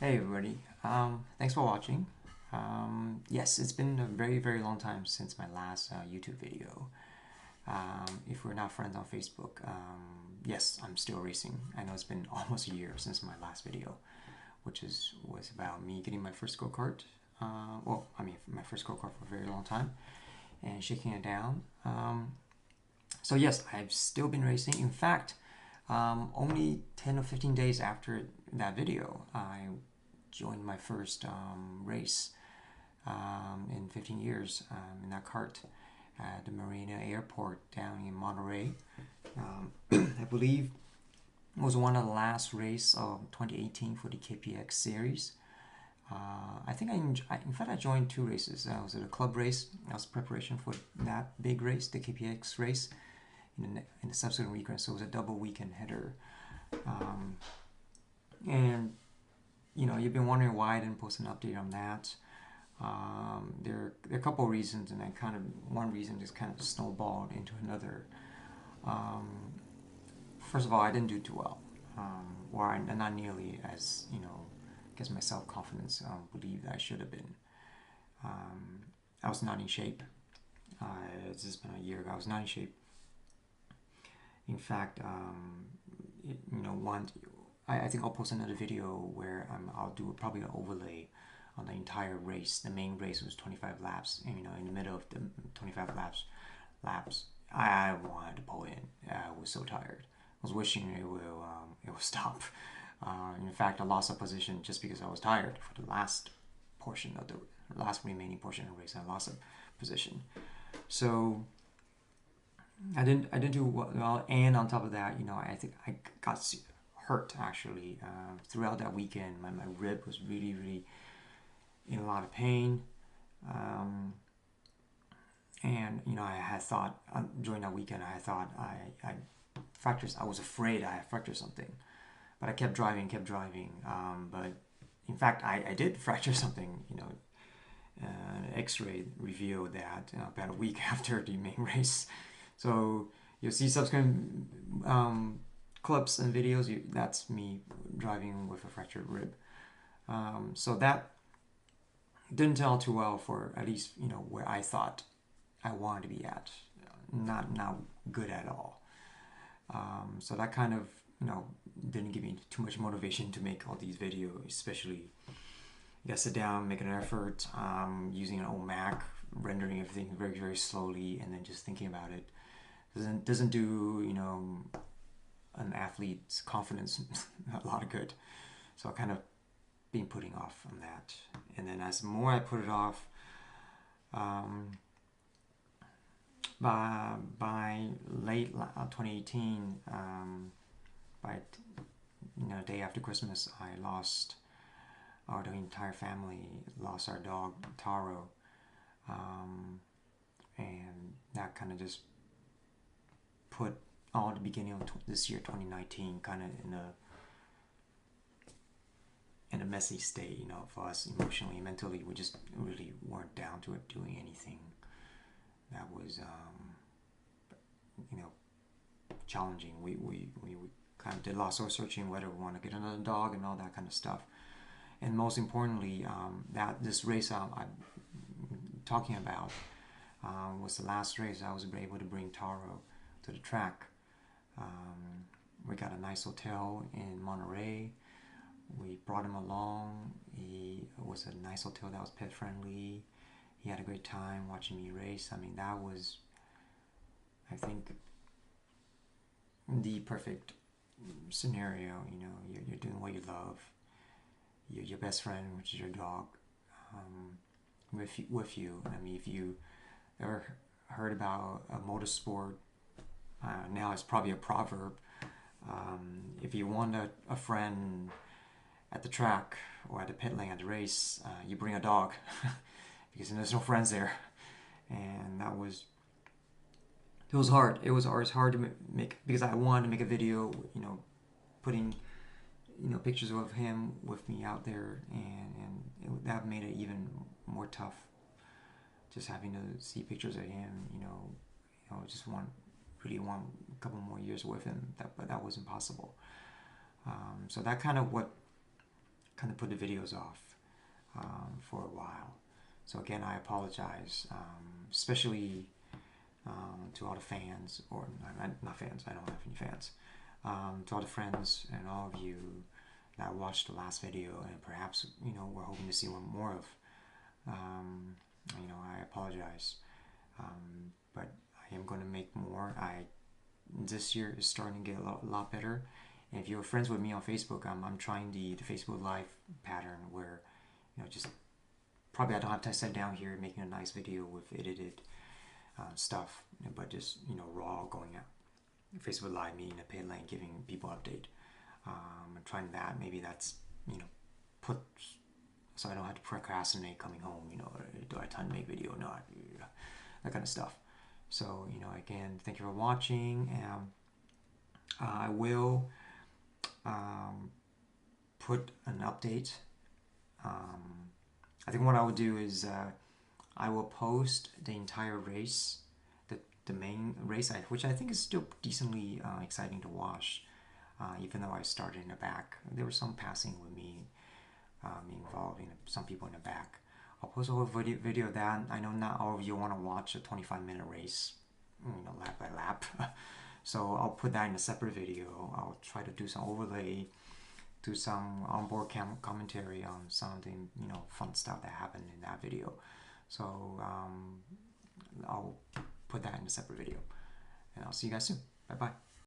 Hey everybody, thanks for watching. Yes, it's been a very long time since my last YouTube video. If we're not friends on Facebook, yes, I'm still racing. I know it's been almost a year since my last video, which was about me getting my first go-kart. My first go-kart for a very long time and shaking it down. So yes, I've still been racing. In fact, only 10 or 15 days after that video, I joined my first race in 15 years in that kart at the Marina Airport down in Monterey. I believe it was one of the last race of 2018 for the KPX series. I think in fact I joined two races. I was at a club race. That was preparation for that big race, the KPX race, in the subsequent weekend. So it was a double weekend header. And you've been wondering why I didn't post an update on that. There are a couple of reasons, and then kind of one reason just kind of snowballed into another. First of all, I didn't do too well, or not nearly as I guess my self confidence believed I should have been. I was not in shape. This has been a year ago. I was not in shape. In fact, one I think I'll post another video where I'll do probably an overlay on the entire race. The main race was 25 laps, and in the middle of the 25 laps, I wanted to pull in. I was so tired. I was wishing it will stop. In fact, I lost a position just because I was tired for the last portion of the last remaining portion of the race. I lost a position, so I didn't do well, and on top of that, I think I got hurt actually throughout that weekend. My rib was really in a lot of pain, and I had thought during that weekend I thought I fractured. I was afraid I had fractured something, but I kept driving. But in fact, I did fracture something. An X-ray revealed that about a week after the main race. So you'll see subsequent clips and videos. That's me driving with a fractured rib. So that didn't tell too well for at least where I thought I wanted to be at. Not good at all. So that kind of didn't give me too much motivation to make all these videos, especially sit down, make an effort, using an old Mac, rendering everything very slowly, and then just thinking about it doesn't do an athlete's confidence a lot of good. So I kind of been putting off on that, and then as more I put it off, by late 2018, by day after Christmas, I lost the entire family, lost our dog Taro, and that kind of just put all the beginning of this year 2019 kind of in a messy state, for us emotionally, mentally. We just really weren't down to it doing anything that was challenging. We kind of did a lot of soul searching, whether we want to get another dog and all that kind of stuff. And most importantly, that this race I'm talking about was the last race I was able to bring Taro to the track. We got a nice hotel in Monterey. We brought him along. It was a nice hotel that was pet friendly. He had a great time watching me race. I mean, that was, I think, the perfect scenario. You're doing what you love. Your best friend, which is your dog, with you. I mean, if you ever heard about a motorsport, now it's probably a proverb. If you want a friend at the track or at the pit lane at the race, you bring a dog because there's no friends there. And it was hard. It was hard to make because I wanted to make a video, putting pictures of him with me out there, and that made it even more tough. Just having to see pictures of him, just really want a couple more years with him. But that wasn't possible. So that kind of what kind of put the videos off for a while. So again, I apologize, especially to all the fans, or not fans, I don't have any fans, to all the friends and all of you that watched the last video and perhaps, we're hoping to see one more of. I apologize, but I am going to make more. This year is starting to get a lot better. And if you're friends with me on Facebook, I'm trying the Facebook Live pattern where, just probably I don't have to sit down here making a nice video with edited stuff, but just, raw going out. Facebook Live, meeting a paid lane, giving people update. I'm trying that. Maybe that's, put, so I don't have to procrastinate coming home, do I have time to make video or not, that kind of stuff. So, again, thank you for watching. I will put an update. I think what I will do is I will post the entire race, the main race, which I think is still decently exciting to watch, even though I started in the back. There was some passing with me involving some people in the back. I'll post a whole video of that. I know not all of you want to watch a 25-minute race, lap by lap. So I'll put that in a separate video. I'll try to do some overlay, do some onboard commentary on some of the fun stuff that happened in that video. So I'll put that in a separate video, and I'll see you guys soon. Bye bye.